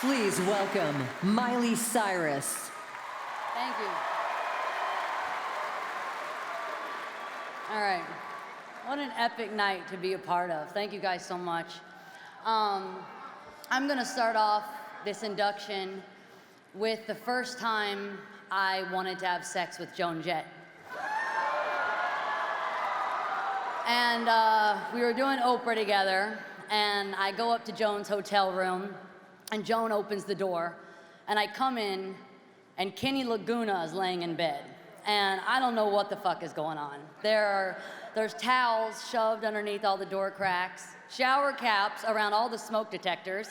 Please welcome Miley Cyrus. Thank you. All right. What an epic night to be a part of. Thank you guys so much. I'm going to start off this induction with the first time I wanted to have sex with Joan Jett. And we were doing Oprah together, and I go up to Joan's hotel room, and Joan opens the door, and I come in, and Kenny Laguna is laying in bed. And I don't know what the fuck is going on. There's towels shoved underneath all the door cracks, shower caps around all the smoke detectors.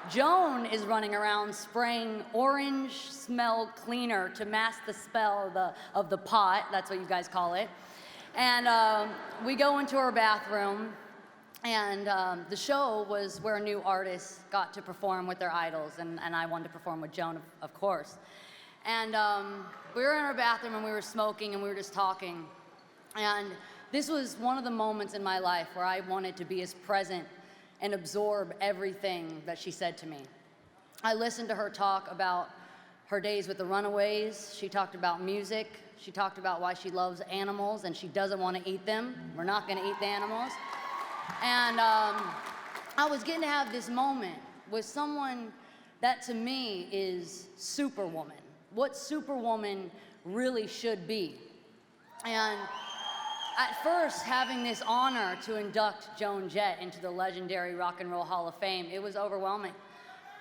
Joan is running around spraying orange smell cleaner to mask the smell of the pot, that's what you guys call it. And we go into her bathroom, and the show was where new artists got to perform with their idols, and I wanted to perform with Joan, of course. And we were in our bathroom, and we were smoking, and we were just talking. And this was one of the moments in my life where I wanted to be as present and absorb everything that she said to me. I listened to her talk about her days with the Runaways. She talked about music. She talked about why she loves animals and she doesn't want to eat them. We're not going to eat the animals. And I was getting to have this moment with someone that to me is Superwoman. What Superwoman really should be. And at first, having this honor to induct Joan Jett into the legendary Rock and Roll Hall of Fame, it was overwhelming.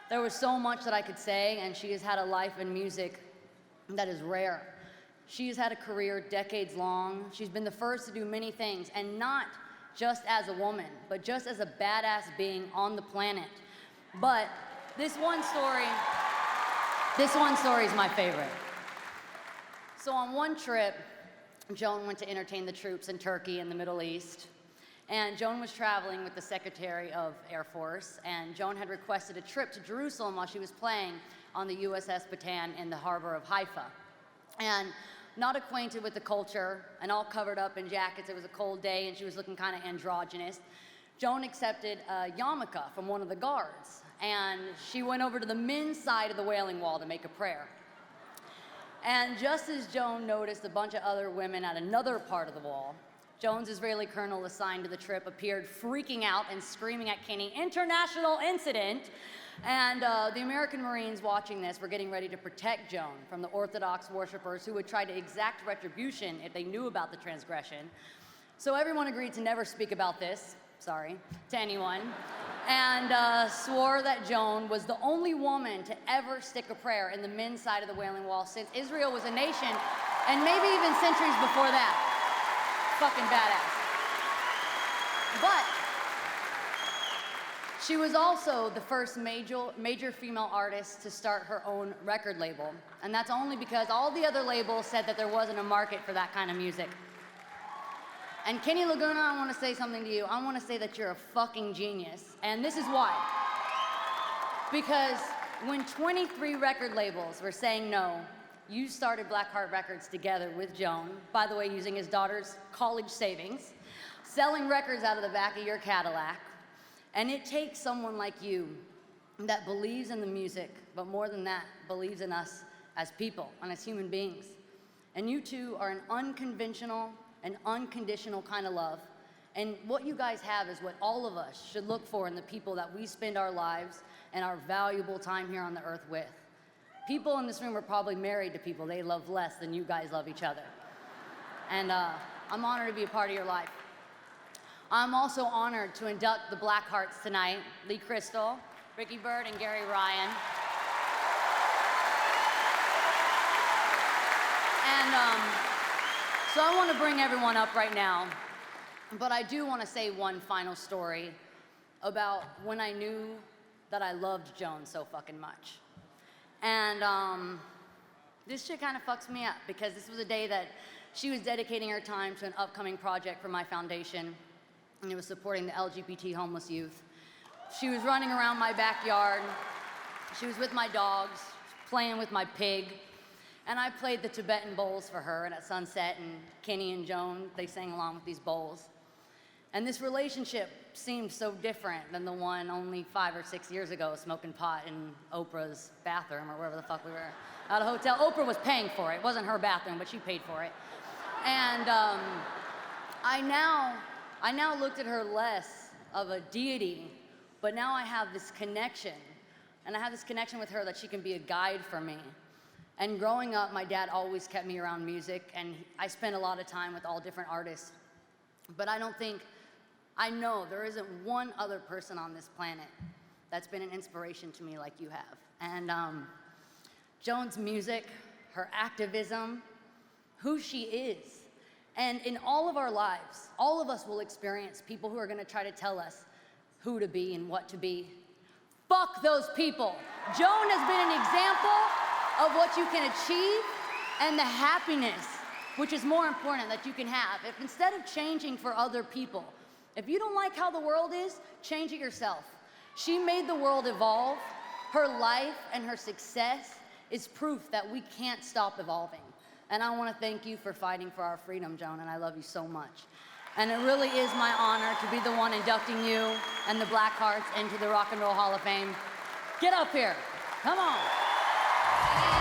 There was so much that I could say, and she has had a life in music that is rare. She has had a career decades long. She's been the first to do many things, and not just as a woman, but just as a badass being on the planet. But this one story is my favorite. So on one trip, Joan went to entertain the troops in Turkey and the Middle East. And Joan was traveling with the Secretary of Air Force, and Joan had requested a trip to Jerusalem while she was playing on the USS Bataan in the harbor of Haifa. And not acquainted with the culture and all covered up in jackets, it was a cold day and she was looking kind of androgynous, Joan accepted a yarmulke from one of the guards, and she went over to the men's side of the Wailing Wall to make a prayer. And just as Joan noticed a bunch of other women at another part of the wall, Joan's Israeli colonel assigned to the trip appeared freaking out and screaming at Kenny, "International incident!" And the American Marines watching this were getting ready to protect Joan from the Orthodox worshipers who would try to exact retribution if they knew about the transgression. So everyone agreed to never speak about this, to anyone, and swore that Joan was the only woman to ever stick a prayer in the men's side of the Wailing Wall since Israel was a nation, and maybe even centuries before that. Fucking badass. But she was also the first major female artist to start her own record label. And that's only because all the other labels said that there wasn't a market for that kind of music. And Kenny Laguna, I want to say something to you. I want to say that you're a fucking genius. And this is why. Because when 23 record labels were saying no, you started Blackheart Records together with Joan, by the way, using his daughter's college savings, selling records out of the back of your Cadillac. And it takes someone like you that believes in the music, but more than that, believes in us as people and as human beings. And you two are an unconventional and unconditional kind of love. And what you guys have is what all of us should look for in the people that we spend our lives and our valuable time here on the earth with. People in this room are probably married to people they love less than you guys love each other. And I'm honored to be a part of your life. I'm also honored to induct the Blackhearts tonight, Lee Crystal, Ricky Byrd, and Gary Ryan. And so I want to bring everyone up right now, but I do want to say one final story about when I knew that I loved Joan so fucking much. And this shit kind of fucks me up because this was a day that she was dedicating her time to an upcoming project for my foundation, and it was supporting the LGBT homeless youth. She was running around my backyard. She was with my dogs, playing with my pig, and I played the Tibetan bowls for her, and at sunset, and Kenny and Joan, they sang along with these bowls. And this relationship seemed so different than the one only 5 or 6 years ago smoking pot in Oprah's bathroom or wherever the fuck we were at a hotel. Oprah was paying for it. It wasn't her bathroom, but she paid for it. And I now looked at her less of a deity, but now I have this connection. And I have this connection with her that she can be a guide for me. And growing up, my dad always kept me around music, and I spent a lot of time with all different artists. But I know there isn't one other person on this planet that's been an inspiration to me like you have. And Joan's music, her activism, who she is. And in all of our lives, all of us will experience people who are gonna try to tell us who to be and what to be. Fuck those people. Joan has been an example of what you can achieve and the happiness, which is more important, that you can have. If instead of changing for other people, if you don't like how the world is, change it yourself. She made the world evolve. Her life and her success is proof that we can't stop evolving. And I want to thank you for fighting for our freedom, Joan, and I love you so much. And it really is my honor to be the one inducting you and the Blackhearts into the Rock and Roll Hall of Fame. Get up here. Come on.